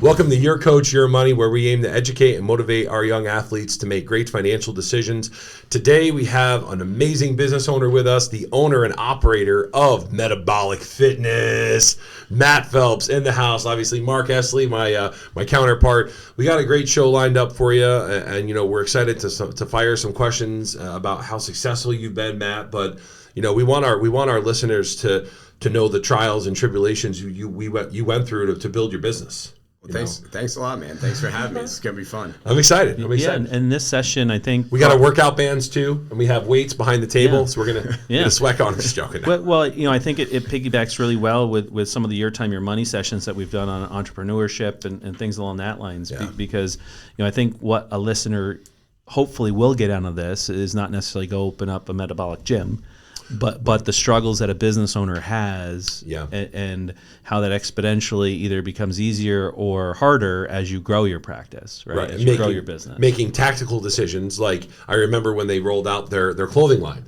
Welcome to Your Coach, Your Money, where we aim to educate and motivate our young athletes to make great financial decisions. Today, we have an amazing business owner with us, the owner and operator of Metabolic Fitness, Matt Phelps, in the house. Obviously, Mark Esley, my counterpart. We got a great show lined up for you, and we're excited to fire some questions about how successful you've been, Matt. But we want our listeners to know the trials and tribulations you went through to build your business. Well, thanks a lot, man. Thanks for having me. It's going to be fun. I'm excited. Yeah, and this session, I think... We got our workout bands, too, and we have weights behind the table, so we're going to get a sweat on. I'm just joking. Well, I think it piggybacks really well with some of the Your Time, Your Money sessions that we've done on entrepreneurship and things along that lines, because I think what a listener hopefully will get out of this is not necessarily go open up a metabolic gym, but the struggles that a business owner has, and how that exponentially either becomes easier or harder as you grow your practice, right? As you grow your business. Making tactical decisions. Like, I remember when they rolled out their clothing line,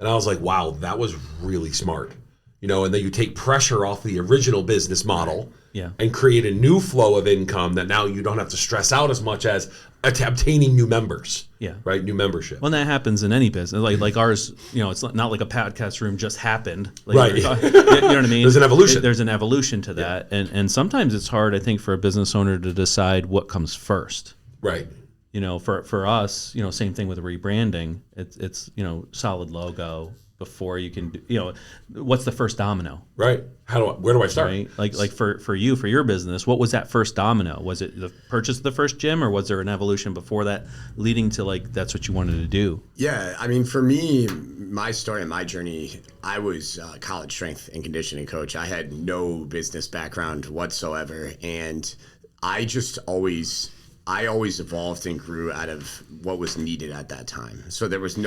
and I was like, wow, that was really smart. And then you take pressure off the original business model and create a new flow of income that now you don't have to stress out as much as obtaining new members. Right? New membership. When that happens in any business, like ours, it's not like a podcast room just happened. Right. You know what I mean? There's an evolution. There's an evolution to that. And sometimes it's hard, I think, for a business owner to decide what comes first. Right. For us, same thing with rebranding. It's solid logo before you can do, what's the first domino? Right. Where do I start? Right. Like for you, for your business, what was that first domino? Was it the purchase of the first gym, or was there an evolution before that leading to that's what you wanted to do? Yeah. I mean, for me, my story and my journey, I was a college strength and conditioning coach. I had no business background whatsoever. And I always evolved and grew out of what was needed at that time. So there was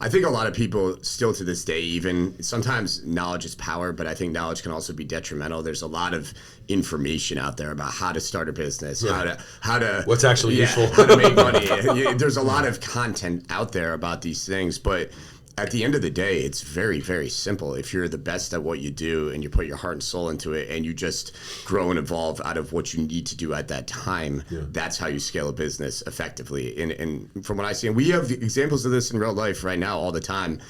I think a lot of people still to this day, even sometimes knowledge is power, but I think knowledge can also be detrimental. There's a lot of information out there about how to start a business, how to what's actually useful, how to make money. There's a lot of content out there about these things, but at the end of the day, it's very, very simple. If you're the best at what you do and you put your heart and soul into it and you just grow and evolve out of what you need to do at that time, that's how you scale a business effectively. And from what I see, and we have examples of this in real life right now all the time.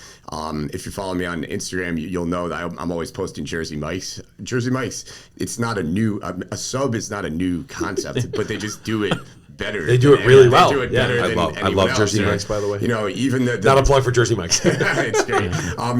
If you follow me on Instagram, you'll know that I'm always posting Jersey Mike's. Jersey Mike's, it's not a sub is not a new concept, but they just do it better. They do it really well. They do it better than anyone I love Jersey else. Mike's, by the way. Even not a plug for Jersey Mike's. It's great.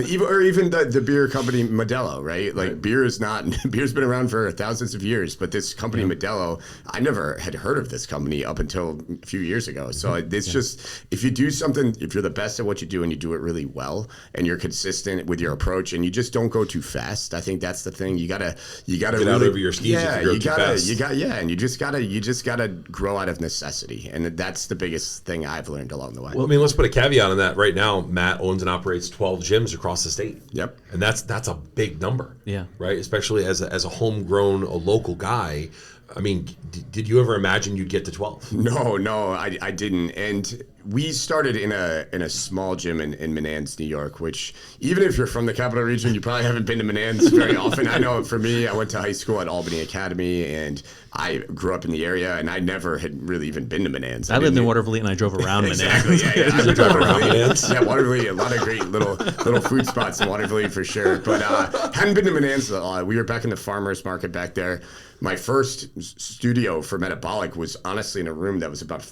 Even the beer company Modelo, right? Beer's been around for thousands of years, but this company Modelo, I never had heard of this company up until a few years ago. So it's just, if you do something, if you're the best at what you do and you do it really well and you're consistent with your approach and you just don't go too fast, I think that's the thing. You gotta get really out over your skis if you go too fast. And you just gotta grow out of necessity, and that's the biggest thing I've learned along the way. Well, I mean, let's put a caveat on that. Right now, Matt owns and operates 12 gyms across the state. Yep, and that's a big number. Yeah, right. Especially as a homegrown, a local guy. I mean, did you ever imagine you'd get to 12? No, I didn't. And we started in a small gym in Menands, New York, which even if you're from the capital region, you probably haven't been to Menands very often. I know for me, I went to high school at Albany Academy, and I grew up in the area, and I never had really even been to Menands. I lived in Watervliet, and I drove around exactly, Menands. Yeah. I drove around Menands. Yeah, Watervliet, a lot of great little food spots in Watervliet for sure. But hadn't been to Menands. We were back in the farmers market back there. My first studio for Metabolic was honestly in a room that was about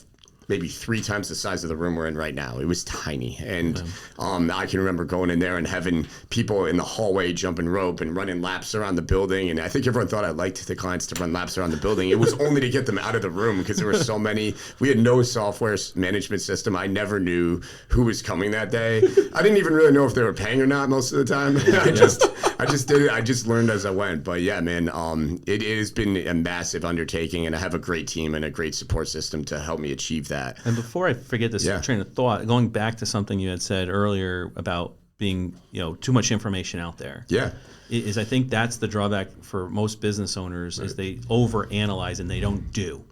maybe 3 times the size of the room we're in right now. It was tiny. And I can remember going in there and having people in the hallway jumping rope and running laps around the building. And I think everyone thought I liked the clients to run laps around the building. It was only to get them out of the room because there were so many. We had no software management system. I never knew who was coming that day. I didn't even really know if they were paying or not most of the time. I just did it. I just learned as I went. But yeah, man, it has been a massive undertaking, and I have a great team and a great support system to help me achieve that. And before I forget this train of thought, going back to something you had said earlier about being, too much information out there. Yeah. I think that's the drawback for most business owners is they overanalyze and they don't do.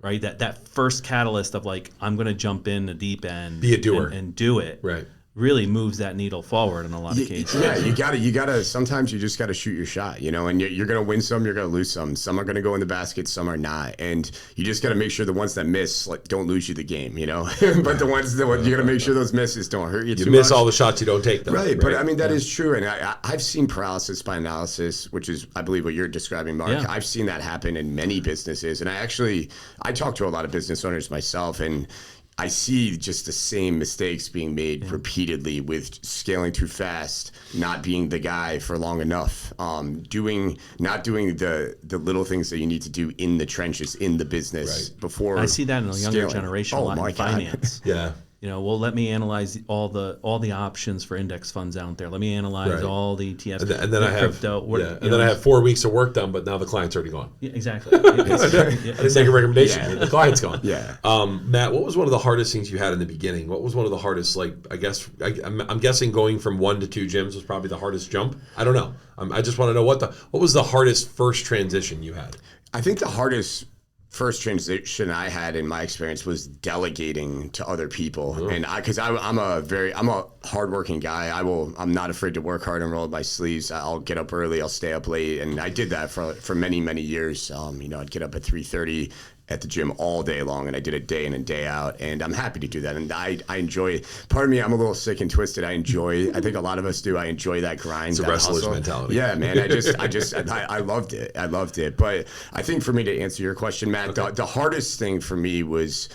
Right? That first catalyst of I'm going to jump in the deep end. Be a doer. And do it. Right. really moves that needle forward in a lot of cases. Yeah, you gotta. Sometimes you just gotta shoot your shot, and you're gonna win some, you're gonna lose some. Some are gonna go in the basket, some are not, and you just gotta make sure the ones that miss don't lose you the game, But the ones that you gotta make sure those misses don't hurt you too much. You miss all the shots you don't take, though. Right, but I mean that is true, and I've seen paralysis by analysis, which is I believe what you're describing, Mark. Yeah. I've seen that happen in many businesses, and I talk to a lot of business owners myself, and I see just the same mistakes being made repeatedly with scaling too fast, not being the guy for long enough, not doing the little things that you need to do in the trenches in the business before. I see that in a younger generation a lot in finance. Yeah. Well, let me analyze all the options for index funds out there. Let me analyze all the ETFs. And then I have crypto. then I have 4 weeks of work done, but now the client's already gone. Yeah, exactly. I didn't make a recommendation. Yeah. The client's gone. Yeah. Matt, what was one of the hardest things you had in the beginning? What was one of the hardest, I'm guessing going from 1 to 2 gyms was probably the hardest jump? I don't know. I just want to know what was the hardest first transition you had? I think the hardest first transition I had in my experience was delegating to other people. And I'm a hardworking guy. I'm not afraid to work hard and roll up my sleeves. I'll get up early, I'll stay up late. And I did that for many, many years. I'd get up at 3:30 at the gym all day long, and I did it day in and day out, and I'm happy to do that. And I enjoy, part of me, I'm a little sick and twisted. I think a lot of us do. I enjoy that grind. It's a wrestler's mentality. Yeah, man. I loved it. I loved it. But I think for me to answer your question, Matt, the hardest thing for me was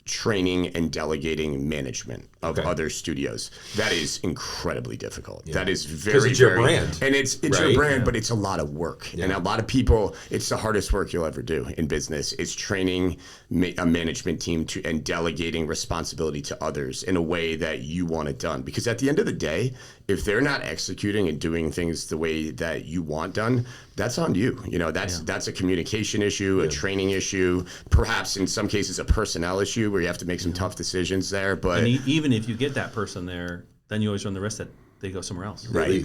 training and delegating management of other studios. That is incredibly difficult. Yeah. That is very, it's your brand. And it's your brand, but it's a lot of work. Yeah. And a lot of people, it's the hardest work you'll ever do in business. It's training a management team and delegating responsibility to others in a way that you want it done. Because at the end of the day, if they're not executing and doing things the way that you want done, that's on you. That's a communication issue, a training issue, perhaps in some cases a personnel issue where you have to make some tough decisions there. But even if you get that person there, then you always run the risk that they go somewhere else. Right.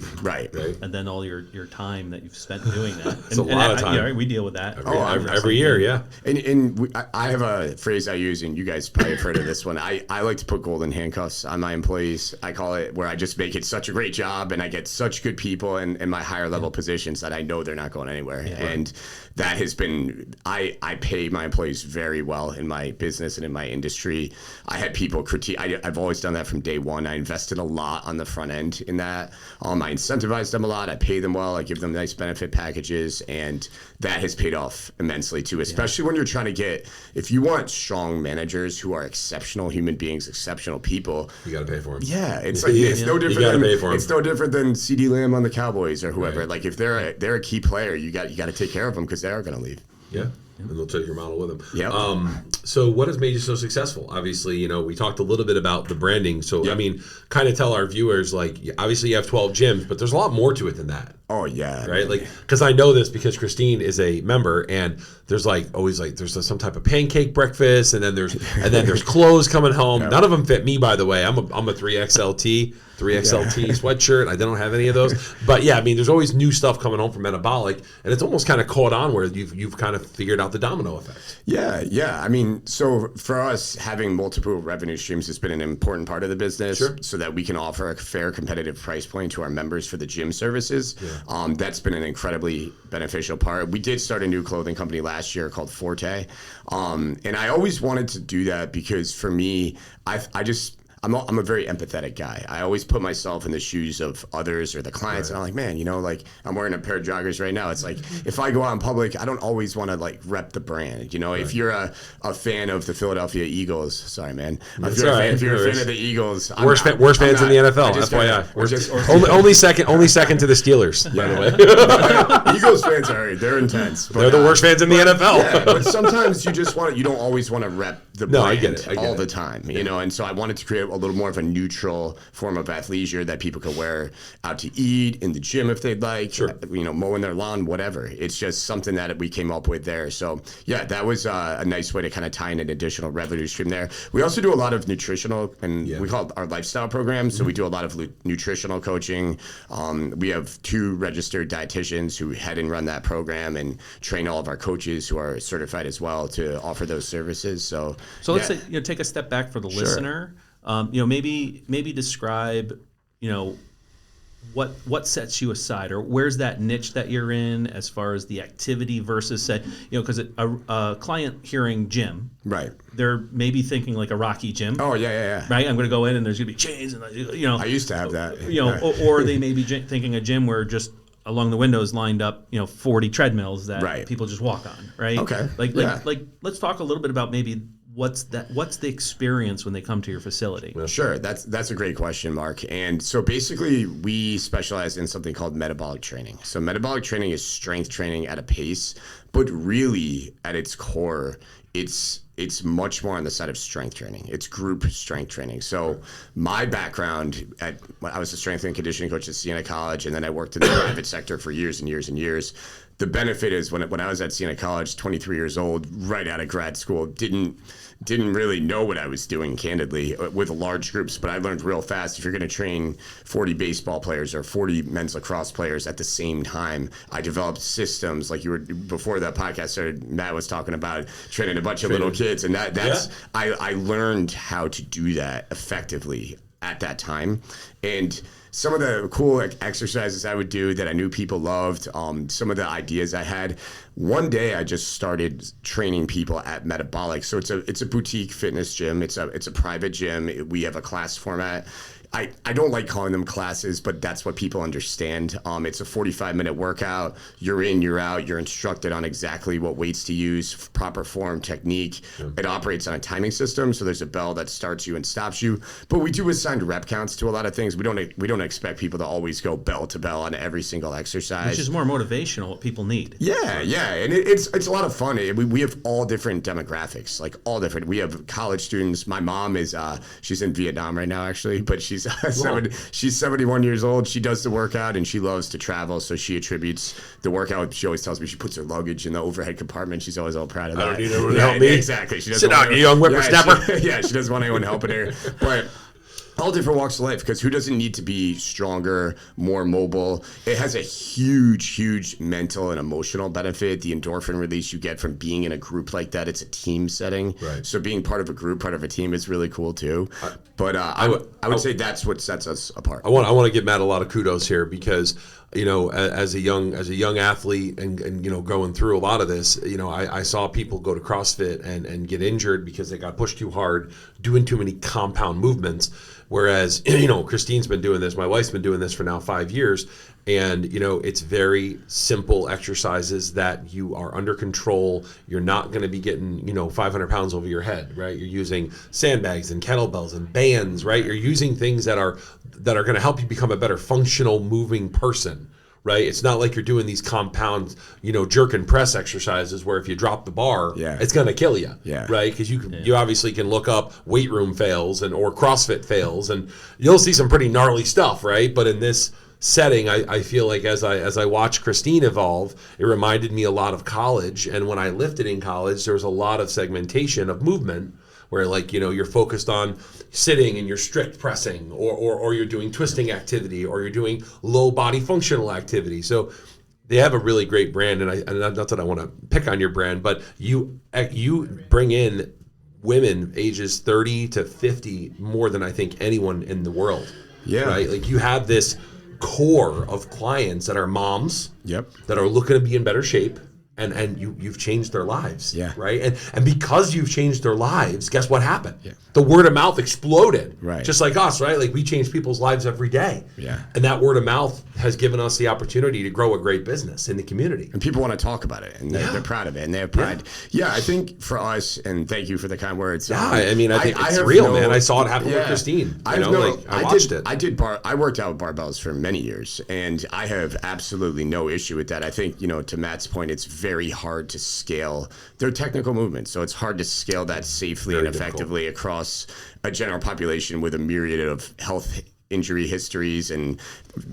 And then all your time that you've spent doing that. It's a lot of time. We deal with that. Every year, yeah. And I have a phrase I use, and you guys probably have heard of this one. I like to put golden handcuffs on my employees. I call it where I just make it such a great job, and I get such good people in my higher level positions that I know they're not going anywhere. Yeah. And that has been, I pay my employees very well in my business and in my industry. I had people critique. I've always done that from day one. I invested a lot on the front end in that. I incentivize them a lot. I pay them well. I give them nice benefit packages, and that has paid off immensely too, especially when you're trying to if you want strong managers who are exceptional human beings, exceptional people, you got to pay for them. Yeah, it's no different. You got to pay for them. It's no different than CD Lamb on the Cowboys or whoever. Right. Like if they're a key player, you got to take care of them because they are going to leave. Yeah. And they'll take your model with them. Yeah. So what has made you so successful? Obviously, we talked a little bit about the branding. So, kind of tell our viewers, obviously you have 12 gyms, but there's a lot more to it than that. Oh, yeah. Right? Because I know this because Christine is a member, and there's always there's some type of pancake breakfast, and then there's clothes coming home. No. None of them fit me, by the way. I'm a 3XLT sweatshirt. I don't have any of those. But yeah, there's always new stuff coming home from Metabolic, and it's almost kind of caught on where you've kind of figured out the domino effect. Yeah. So for us, having multiple revenue streams has been an important part of the business, so that we can offer a fair competitive price point to our members for the gym services. Yeah. That's been an incredibly beneficial part. We did start a new clothing company last year called Forte. And I always wanted to do that because for me, I'm a very empathetic guy. I always put myself in the shoes of others or the clients, and I'm like, man, I'm wearing a pair of joggers right now. It's like if I go out in public, I don't always want to rep the brand. If you're a fan of the Philadelphia Eagles, sorry, man. If you're a fan of the Eagles, worst fans in the NFL. FYI, only second to the Steelers. By the way, Eagles fans they're intense. They're the worst fans in the NFL. Yeah, but sometimes you don't always want to rep the brand I get it. all the time. And so I wanted to create a little more of a neutral form of athleisure that people could wear out to eat, in the gym if they'd like, mowing their lawn, whatever. It's just something that we came up with there. So yeah, that was a nice way to kind of tie in an additional revenue stream there. We also do a lot of nutritional, and we call it our lifestyle program. So we do a lot of nutritional coaching. We have 2 registered dietitians who head and run that program and train all of our coaches who are certified as well to offer those services. So let's say take a step back for the listener. Maybe describe, what sets you aside, or where's that niche that you're in as far as the activity versus, say, because a client hearing gym, right, they're maybe thinking like a Rocky gym. Oh yeah. Right, I'm going to go in and there's going to be chains, and I used to have that. Or they may be thinking a gym where just along the windows lined up 40 treadmills that people just walk on. Right. Okay. Like let's talk a little bit about maybe what's the experience when they come to your facility. Sure, that's a great question, Mark. And so basically we specialize in something called metabolic training. So metabolic training is strength training at a pace, but really at its core, it's much more on the side of strength training. It's group strength training. So my background, I was a strength and conditioning coach at Siena College, and then I worked in the private sector for years and years and years. The benefit is when I was at Siena College, 23 years old, right out of grad school, didn't really know what I was doing, candidly, with large groups. But I learned real fast, if you're going to train 40 baseball players or 40 men's lacrosse players at the same time, I developed systems like before the podcast started, Matt was talking about training a bunch of little kids. And I learned how to do that effectively at that time. And some of the cool exercises I would do that I knew people loved, some of the ideas I had. One day I just started training people at Metabolic. So it's a boutique fitness gym. It's a private gym. We have a class format. I don't like calling them classes, but that's what people understand. It's a 45-minute workout. You're in, you're out. You're instructed on exactly what weights to use, proper form, technique. Yeah. It operates on a timing system, so there's a bell that starts you and stops you. But we do assign rep counts to a lot of things. We don't expect people to always go bell to bell on every single exercise. Which is more motivational, what people need. Yeah, and it's a lot of fun. We have all different demographics, like all different. We have college students. My mom is she's in Vietnam right now, actually, but she's 71 years old. She does the workout and she loves to travel, so she attributes the workout. She always tells me she puts her luggage in the overhead compartment. She's always all proud of that. I don't need anyone to help me. Exactly. She doesn't sit down, you young whippersnapper. She doesn't want anyone helping her. But all different walks of life, because who doesn't need to be stronger, more mobile? It has a huge mental and emotional benefit. The endorphin release you get from being in a group like that, it's a team setting. Right. So being part of a group, part of a team is really cool too. But I would say that's what sets us apart. I want to give Matt a lot of kudos here, because as a young athlete and going through a lot of this, I saw people go to CrossFit and get injured because they got pushed too hard, doing too many compound movements. Whereas, Christine's been doing this, my wife's been doing this for now 5 years, and, it's very simple exercises that you are under control. You're not going to be getting, 500 pounds over your head, right? You're using sandbags and kettlebells and bands, right? You're using things that are going to help you become a better functional moving person. Right, it's not like you're doing these compound, jerk and press exercises where if you drop the bar, it's going to kill you. Yeah. Right, because you obviously can look up weight room fails or CrossFit fails, and you'll see some pretty gnarly stuff, right? But in this setting, I feel like as I watched Christine evolve, it reminded me a lot of college. And when I lifted in college, there was a lot of segmentation of movement, where you're focused on sitting and you're strict pressing, or you're doing twisting activity, or you're doing low body functional activity. So they have a really great brand, and not that I want to pick on your brand, but you bring in women ages 30 to 50 more than I think anyone in the world. Yeah. Right? Like, you have this core of clients that are moms, that are looking to be in better shape. And you've changed their lives, right? And because you've changed their lives, guess what happened? The word of mouth exploded, right? Just like us, right? Like, we change people's lives every day, and that word of mouth has given us the opportunity to grow a great business in the community. And people want to talk about it, and they're proud of it, and they have pride. I think for us, and thank you for the kind words. I think it's real, man. I saw it happen with Christine. I watched it. I worked out with barbells for many years, and I have absolutely no issue with that. I think, to Matt's point, it's very hard to scale. They're technical movements, so it's hard to scale that safely and effectively across a general population with a myriad of health injury histories and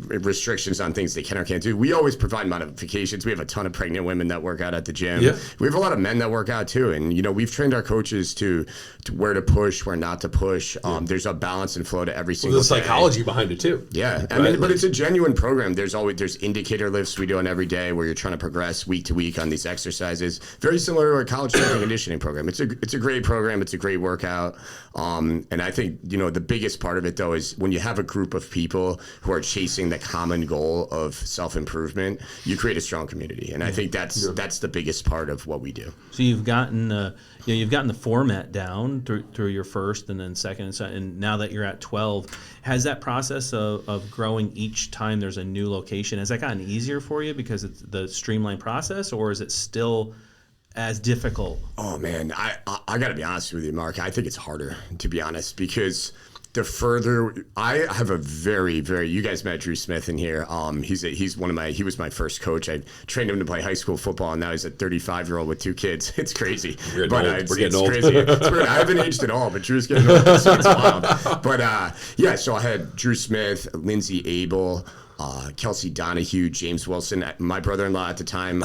restrictions on things they can or can't do. We always provide modifications. We have a ton of pregnant women that work out at the gym. Yeah. We have a lot of men that work out too. And, we've trained our coaches to where to push, where not to push. There's a balance and flow to every single the psychology behind it too. Yeah. I mean, but it's a genuine program. There's indicator lifts we do on every day where you're trying to progress week to week on these exercises. Very similar to a college strength and conditioning program. It's a great program. It's a great workout. And I think, the biggest part of it though is when you have a group of people who are chasing the common goal of self-improvement, you create a strong community. And I think that's the biggest part of what we do. So you've gotten the format down through your first and then second and now that you're at 12, has that process of growing each time there's a new location, has that gotten easier for you because it's the streamlined process, or is it still as difficult? Oh man, I got to be honest with you, Mark. I think it's harder, to be honest, because the further I have a very, very, you guys met Drew Smith in here. He was my first coach. I trained him to play high school football, and now he's a 35-year-old with 2 kids. It's crazy. We're getting old. Crazy. I haven't aged at all, but Drew's getting old, so it's wild. But so I had Drew Smith, Lindsay Abel, Kelsey Donahue, James Wilson. My brother-in-law at the time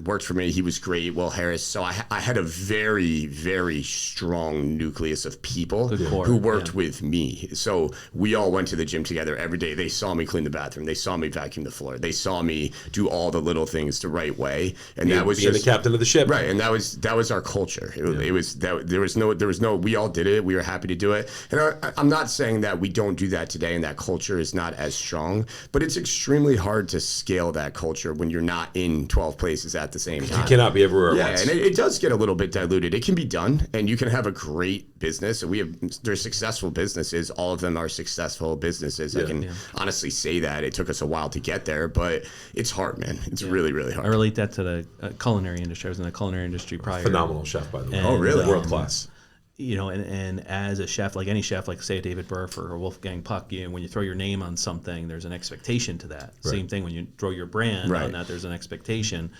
worked for me. He was great. Will Harris. So I had a very, very strong nucleus of people who worked with me. So we all went to the gym together every day. They saw me clean the bathroom. They saw me vacuum the floor. They saw me do all the little things the right way. And that was being just the captain of the ship, right? And that was our culture. It was that there was no. We all did it. We were happy to do it. And I'm not saying that we don't do that today, and that culture is not as strong, but it's extremely hard to scale that culture when you're not in 12 places at the same time. You cannot be everywhere at once. And it does get a little bit diluted. It can be done, and you can have a great business. There's successful businesses. All of them are successful businesses. I can honestly say that. It took us a while to get there, but it's hard, man. It's really, really hard. I relate that to the culinary industry. I was in the culinary industry prior. Phenomenal chef, by the way. Oh, really? World class. And as a chef, like any chef, like say a David Burf or a Wolfgang Puck, when you throw your name on something, there's an expectation to that. Right. Same thing when you throw your brand on that, there's an expectation.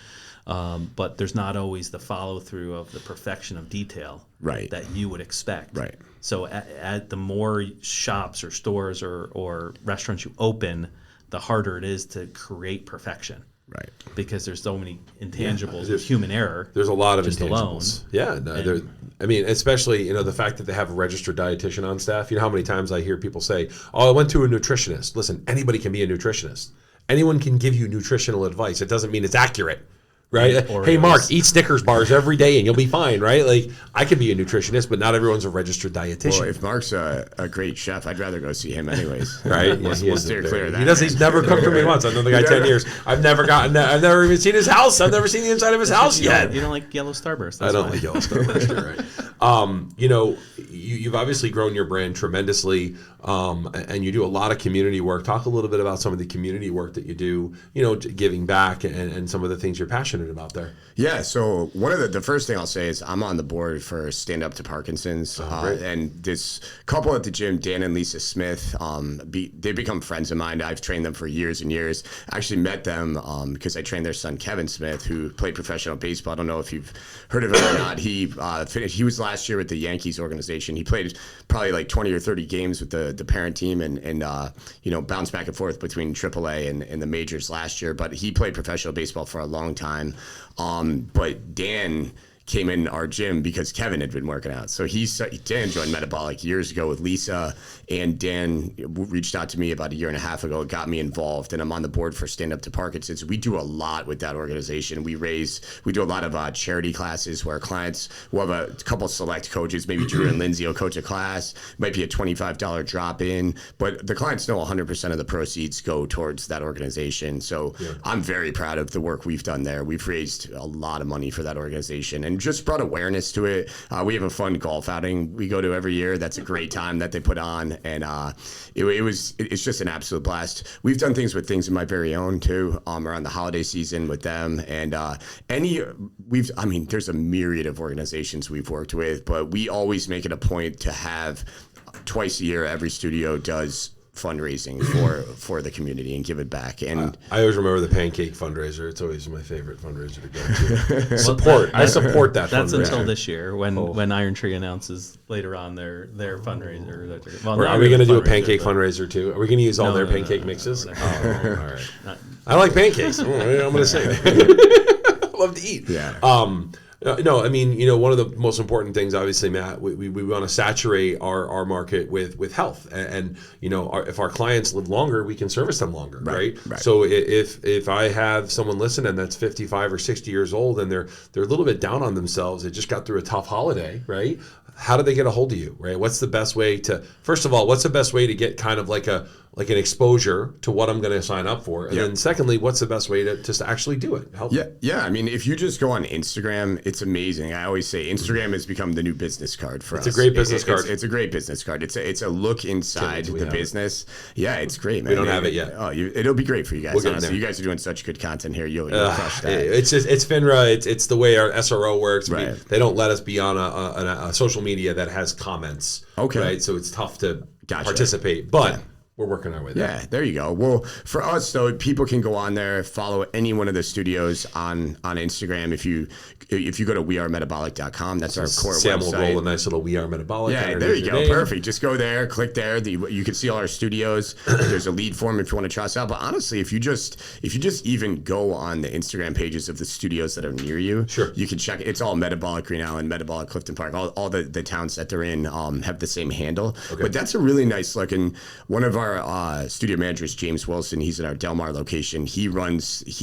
But there's not always the follow through of the perfection of detail that you would expect. Right. So at the more shops or stores or restaurants you open, the harder it is to create perfection. Right. Because there's so many intangibles of human error. There's a lot of just intangibles. Alone. Especially, the fact that they have a registered dietitian on staff. You know how many times I hear people say, "Oh, I went to a nutritionist." Listen, anybody can be a nutritionist. Anyone can give you nutritional advice. It doesn't mean it's accurate. Right? Hey, Mark, eat Snickers bars every day and you'll be fine, right? Like, I could be a nutritionist, but not everyone's a registered dietitian. Well, if Mark's a great chef, I'd rather go see him anyways. Right? We'll steer clear of that. He's never cooked for me once. I've known the guy 10 years. I've never even seen his house. I've never seen the inside of his house yet. You don't like yellow Starburst. I don't like yellow Starburst, you're right. You've obviously grown your brand tremendously, and you do a lot of community work. Talk a little bit about some of the community work that you do, giving back and some of the things you're passionate about there. Yeah, so one of the first thing I'll say is I'm on the board for Stand Up to Parkinson's, and this couple at the gym, Dan and Lisa Smith, they've become friends of mine. I've trained them for years and years. I actually met them because I trained their son Kevin Smith, who played professional baseball. I don't know if you've heard of him or not. He finished. He was last year with the Yankees organization. He played probably like 20 or 30 games with the parent team, and bounced back and forth between AAA and the majors last year. But he played professional baseball for a long time. But Dan came in our gym because Kevin had been working out. So Dan joined Metabolic years ago with Lisa, and Dan reached out to me about a year and a half ago, got me involved, and I'm on the board for Stand Up to Parkinson's. We do a lot with that organization. We do a lot of charity classes where clients will have a couple select coaches, maybe Drew and Lindsay will coach a class, might be a $25 drop in, but the clients know 100% of the proceeds go towards that organization. So I'm very proud of the work we've done there. We've raised a lot of money for that organization and just brought awareness to it. We have a fun golf outing we go to every year. That's a great time that they put on, and it's just an absolute blast. We've done things in my very own too, around the holiday season with them, and there's a myriad of organizations we've worked with, but we always make it a point to have twice a year every studio does fundraising for the community and give it back. And I always remember the pancake fundraiser. It's always my favorite fundraiser to go to. Support. I support that. That's fundraiser. until this year when Iron Tree announces later on their fundraiser. Well, are we going to do a pancake fundraiser too? Are we going to use all their pancake mixes? No. Oh, all right. I like pancakes. I'm going to say that. I love to eat. Yeah. No, I mean, one of the most important things, obviously, Matt, we want to saturate our market with health, and if our clients live longer, we can service them longer, right? So if I have someone listening that's 55 or 60 years old and they're a little bit down on themselves, they just got through a tough holiday, right? How do they get a hold of you, right? What's the best way to, first of all, what's the best way to get kind of like an exposure to what I'm going to sign up for? And then secondly, what's the best way to just actually do it? Help. Yeah. I mean, if you just go on Instagram, it's amazing. I always say Instagram has become the new business card for us. It's a great business card. It's a great business card. It's a look inside the business. Yeah, it's great, man. We don't have it yet. Oh, it'll be great for you guys. Honestly, you guys are doing such good content here. You'll crush that. It's FINRA. It's the way our SRO works. Right. They don't let us be on a social media that has comments. Okay. Right. So it's tough to participate, but we're working our way there. Yeah, there you go. Well, for us though, people can go on there, follow any one of the studios on Instagram. If you go to wearemetabolic.com, that's our core Sam website. will roll a nice little We Are Metabolic. Yeah, there you go. Perfect. Just go there, click there. You can see all our studios. There's a lead form if you want to try us out. But honestly, if you just even go on the Instagram pages of the studios that are near you, sure, you can check. It's all Metabolic Green Island, Metabolic Clifton Park. All the towns that they're in have the same handle. Okay. But that's a really nice look. And one of our studio managers, James Wilson, he's in our Del Mar location. He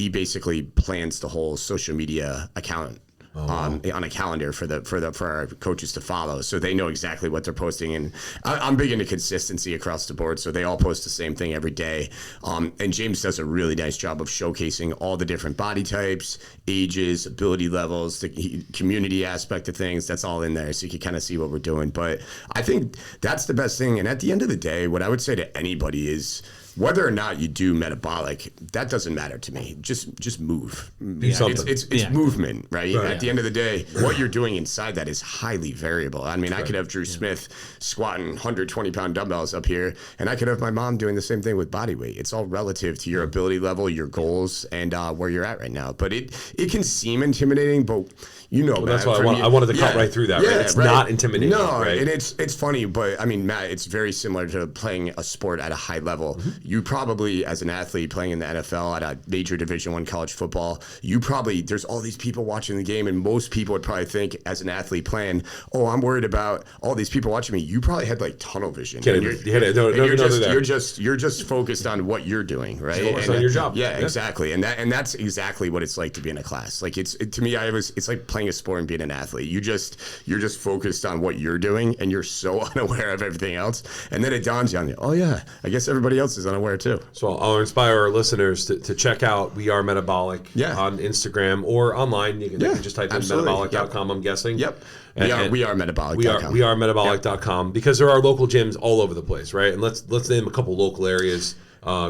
basically plans the whole social media account on a calendar for our coaches to follow, so they know exactly what they're posting. And I'm big into consistency across the board, so they all post the same thing every day. And James does a really nice job of showcasing all the different body types, ages, ability levels, the community aspect of things. That's all in there, so you can kind of see what we're doing. But I think that's the best thing. And at the end of the day, what I would say to anybody is, whether or not you do metabolic, that doesn't matter to me. Just move. It's movement, right? At the end of the day, what you're doing inside that is highly variable. I mean, I could have Drew Smith squatting 120-pound dumbbells up here, and I could have my mom doing the same thing with body weight. It's all relative to your ability level, your goals, and where you're at right now. But it can seem intimidating, but that's why I wanted to cut right through that. Right? It's not intimidating. No, right? And it's funny, but I mean, Matt, it's very similar to playing a sport at a high level. Mm-hmm. You probably, as an athlete playing in the NFL at a major Division I college football, there's all these people watching the game, and most people would probably think, as an athlete playing, oh, I'm worried about all these people watching me. You probably had like tunnel vision. You're just focused on what you're doing, right? Focused on your job. Yeah, exactly. And that's exactly what it's like to be in a class. Like to me, it's like playing a sport and being an athlete. You're just focused on what you're doing, and you're so unaware of everything else. And then it dawns on you, oh yeah, I guess everybody else is unaware too. So I'll inspire our listeners to check out We Are Metabolic on Instagram or online. You can just type in metabolic.com, I'm guessing. Yep. We are metabolic.com. We are metabolic.com, because there are local gyms all over the place, right? And let's name a couple local areas.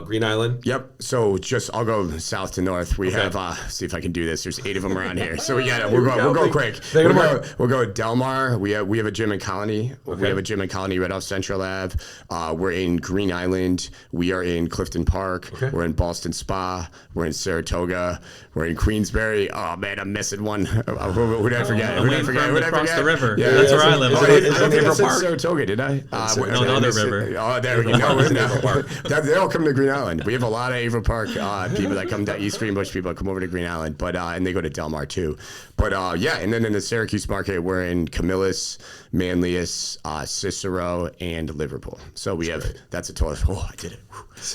Green Island. Yep. So I'll go south to north. We have see if I can do this. There's 8 of them around here. So we'll go quick. We'll go Del Mar. We have a gym in Colony. Okay. We have a gym in Colony right off Central Ave. We're in Green Island. We are in Clifton Park. Okay. We're in Boston Spa. We're in Saratoga. We're in Queensbury. Oh man, I'm missing one. Who did I forget? Across the river. Yeah, that's where I live. I think I said Saratoga, did I? Another river. Oh, there we go. They all come to Green Island. We have a lot of Avon Park people that come to East Greenbush, people that come over to Green Island, but and they go to Del Mar too. But and then in the Syracuse market, we're in Camillus, Manlius, Cicero, and Liverpool. So that's a total. Oh, I did it.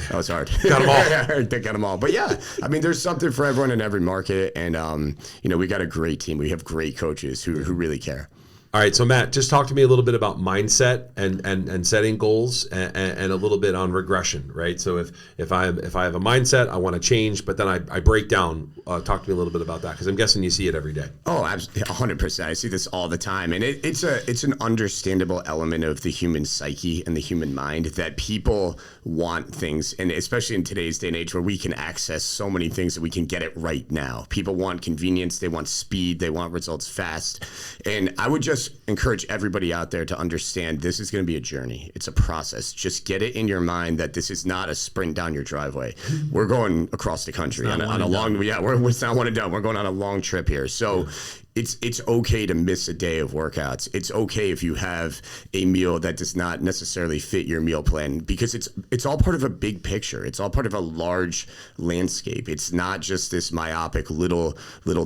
That was hard. Got them all. Got them all. But yeah, I mean, there's something for everyone in every market, and we got a great team. We have great coaches who really care. All right, so Matt, just talk to me a little bit about mindset and setting goals and a little bit on regression, right? So if I have a mindset, I want to change, but then I break down. Talk to me a little bit about that, because I'm guessing you see it every day. Oh, 100%. I see this all the time, and it's an understandable element of the human psyche and the human mind that people want things, and especially in today's day and age where we can access so many things that we can get it right now. People want convenience, they want speed, they want results fast, and I would just just encourage everybody out there to understand this is going to be a journey. It's a process. Just get it in your mind that this is not a sprint down your driveway. We're going across the country on a long, it's not one and done. We're going on a long trip here. So it's okay to miss a day of workouts. It's okay if you have a meal that does not necessarily fit your meal plan, because it's all part of a big picture. It's all part of a large landscape. It's not just this myopic little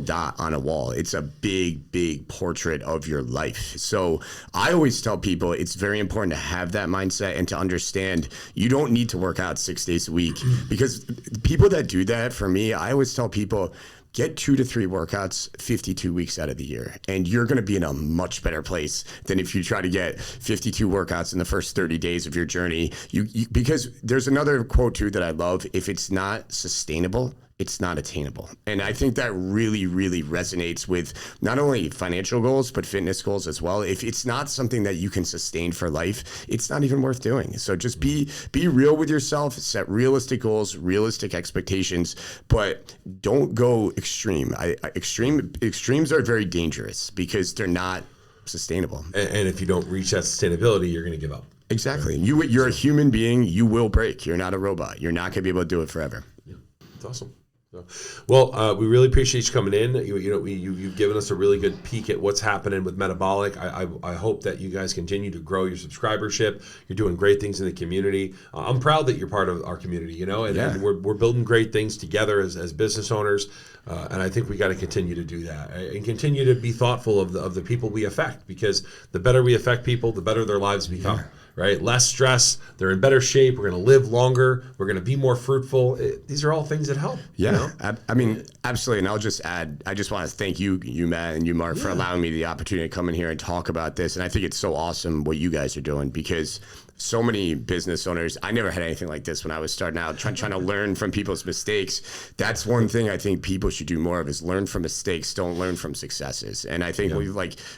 dot on a wall. It's a big portrait of your life. So I always tell people it's very important to have that mindset and to understand you don't need to work out 6 days a week, because people that do that, for me, I always tell people, get 2 to 3 workouts 52 weeks out of the year, and you're going to be in a much better place than if you try to get 52 workouts in the first 30 days of your journey. Because there's another quote too that I love: if it's not sustainable, it's not attainable. And I think that really resonates with not only financial goals, but fitness goals as well. If it's not something that you can sustain for life, it's not even worth doing. So just be real with yourself, set realistic goals, realistic expectations, but don't go extreme. Extremes are very dangerous because they're not sustainable. And if you don't reach that sustainability, you're going to give up. Exactly. You're a human being. You will break. You're not a robot. You're not going to be able to do it forever. Yeah, that's awesome. Well, we really appreciate you coming in. You've given us a really good peek at what's happening with Metabolic. I hope that you guys continue to grow your subscribership. You're doing great things in the community. I'm proud that you're part of our community, and we're building great things together as business owners. And I think we got to continue to do that and continue to be thoughtful of the people we affect, because the better we affect people, the better their lives become. Yeah. Right? Less stress. They're in better shape. We're going to live longer. We're going to be more fruitful. These are all things that help. Yeah, I mean, absolutely. And I'll just add, I just want to thank you, Matt, and you, Mark, for allowing me the opportunity to come in here and talk about this. And I think it's so awesome what you guys are doing, because so many business owners, I never had anything like this when I was starting out, trying to learn from people's mistakes. That's one thing I think people should do more of, is learn from mistakes, don't learn from successes. And I think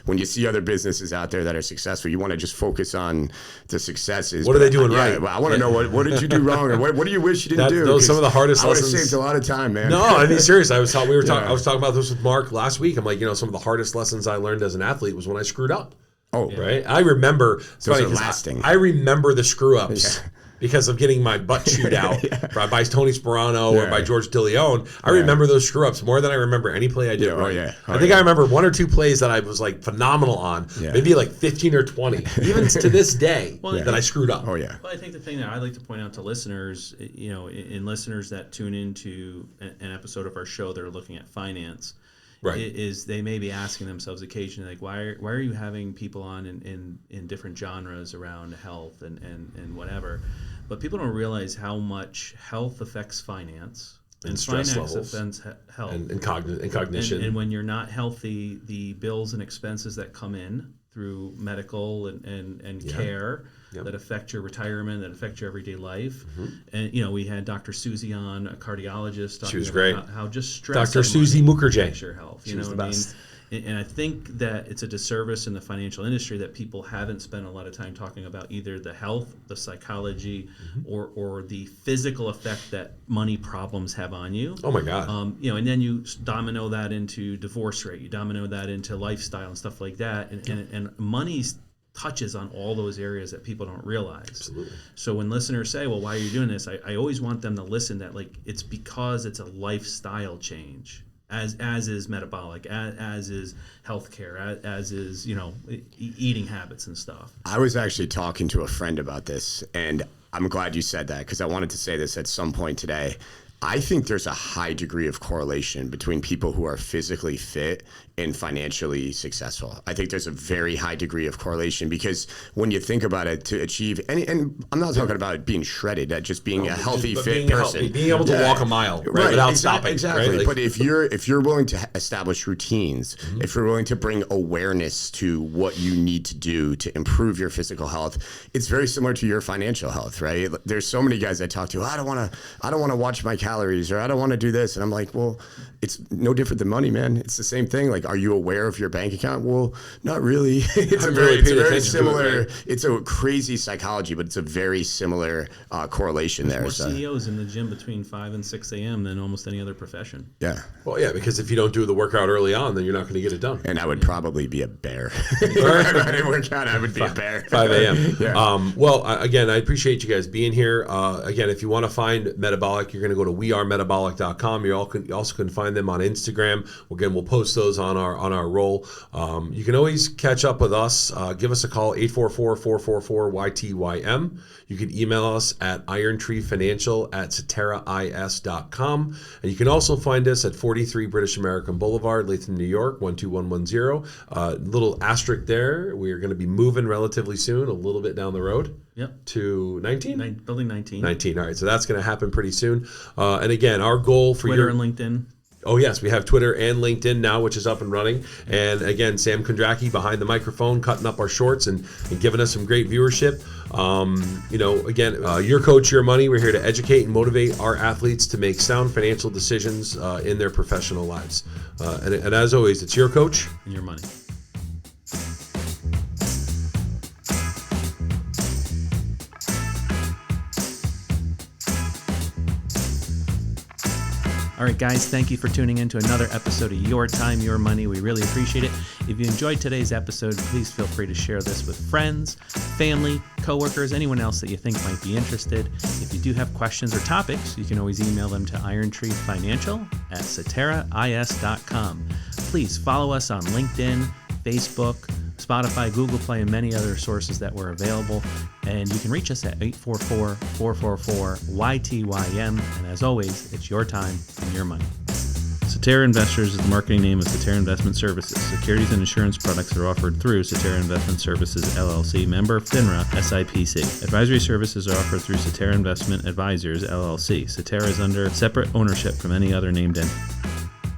when you see other businesses out there that are successful, you want to just focus on the successes. What are they doing right? Well, I want to know what did you do wrong, or what do you wish you didn't do? Those some of the hardest lessons. I would have saved a lot of time, man. No, I mean, seriously, I was talking about this with Mark last week. I'm like, some of the hardest lessons I learned as an athlete was when I screwed up. Oh, right. I remember. It's funny, lasting. I remember the screw ups because of getting my butt chewed out by Tony Sperano or by George DeLeon. I remember those screw ups more than I remember any play I did. I think I remember 1 or 2 plays that I was like phenomenal on. Maybe like 15 or 20, even to this day, that I screwed up. Well, I think the thing that I'd like to point out to listeners, in listeners that tune into an episode of our show that are looking at finance. Right. Is they may be asking themselves occasionally, like, why are you having people on in different genres around health and whatever? But people don't realize how much health affects finance, and stress finance levels affects health and cognition. And when you're not healthy, the bills and expenses that come in through medical and care that affect your retirement, that affect your everyday life. Mm-hmm. And we had Dr. Susie on, a cardiologist, talking about how just stress. Dr. Susie Mukherjee affects your health. She was the best. And I think that it's a disservice in the financial industry that people haven't spent a lot of time talking about either the health, the psychology, or the physical effect that money problems have on you. Oh my God! And then you domino that into divorce rate, you domino that into lifestyle and stuff like that, and money's touches on all those areas that people don't realize. Absolutely. So when listeners say, well, why are you doing this? I always want them to listen that it's because it's a lifestyle change, as is metabolic, as is healthcare, as is, eating habits and stuff. I was actually talking to a friend about this, and I'm glad you said that, because I wanted to say this at some point today. I think there's a high degree of correlation between people who are physically fit and financially successful. I think there's a very high degree of correlation, because when you think about it, to achieve, and I'm not talking about being shredded, just being a healthy, fit person. Being able to walk a mile without stopping. Exactly. Right? But if you're willing to establish routines, if you're willing to bring awareness to what you need to do to improve your physical health, it's very similar to your financial health, right? There's so many guys I talk to, I don't want to watch my calories, or I don't want to do this. And I'm like, well, it's no different than money, man. It's the same thing. Like, are you aware of your bank account? Well, not really. It's a very similar, it's a crazy psychology, but it's a very similar correlation there. More CEOs in the gym between 5 and 6 a.m. than almost any other profession. Yeah. Well, yeah, because if you don't do the workout early on, then you're not going to get it done. And I would probably be a bear. If I didn't work out, I would be a bear. 5 a.m. Yeah. Well, again, I appreciate you guys being here. Again, if you want to find Metabolic, you're going to go to wearemetabolic.com. You also can find them on Instagram. Again, we'll post those on our roll. You can always catch up with us. Give us a call, 844-444-YTYM. You can email us at ironTreeFinancial@ceteraIS.com. And you can also find us at 43 British American Boulevard, Latham, New York, 12110. Little asterisk there. We're going to be moving relatively soon, a little bit down the road. Yep. To 19? Building 19. 19. All right. So that's going to happen pretty soon. And again, our goal for Twitter and LinkedIn. Oh, yes, we have Twitter and LinkedIn now, which is up and running. And again, Sam Kondracki behind the microphone, cutting up our shorts and giving us some great viewership. Again, your coach, your money. We're here to educate and motivate our athletes to make sound financial decisions in their professional lives. And as always, it's your coach and your money. All right, guys, thank you for tuning in to another episode of Your Time, Your Money. We really appreciate it. If you enjoyed today's episode, please feel free to share this with friends, family, coworkers, anyone else that you think might be interested. If you do have questions or topics, you can always email them to irontreefinancial@ceteraIS.com. Please follow us on LinkedIn, Facebook, Spotify, Google Play, and many other sources that were available. And you can reach us at 844-444-YTYM. And as always, it's your time and your money. Cetera Investors is the marketing name of Cetera Investment Services. Securities and insurance products are offered through Cetera Investment Services, LLC, member FINRA, SIPC. Advisory services are offered through Cetera Investment Advisors, LLC. Cetera is under separate ownership from any other named entity.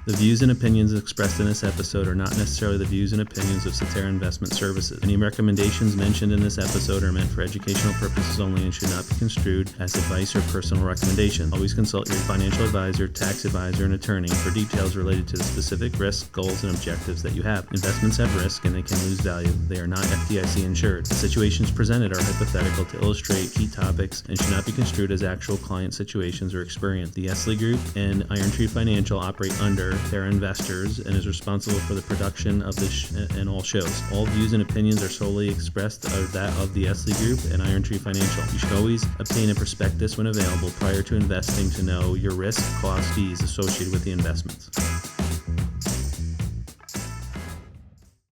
The views and opinions expressed in this episode are not necessarily the views and opinions of Cetera Investment Services. Any recommendations mentioned in this episode are meant for educational purposes only and should not be construed as advice or personal recommendation. Always consult your financial advisor, tax advisor, and attorney for details related to the specific risks, goals, and objectives that you have. Investments have risk and they can lose value. They are not FDIC insured. The situations presented are hypothetical to illustrate key topics and should not be construed as actual client situations or experience. The Esley Group and Iron Tree Financial operate under their investors and is responsible for the production of this and all shows. All views and opinions are solely expressed are that of the Esley Group and Iron Tree Financial. You should always obtain a prospectus when available prior to investing to know your risk, cost, fees associated with the investments.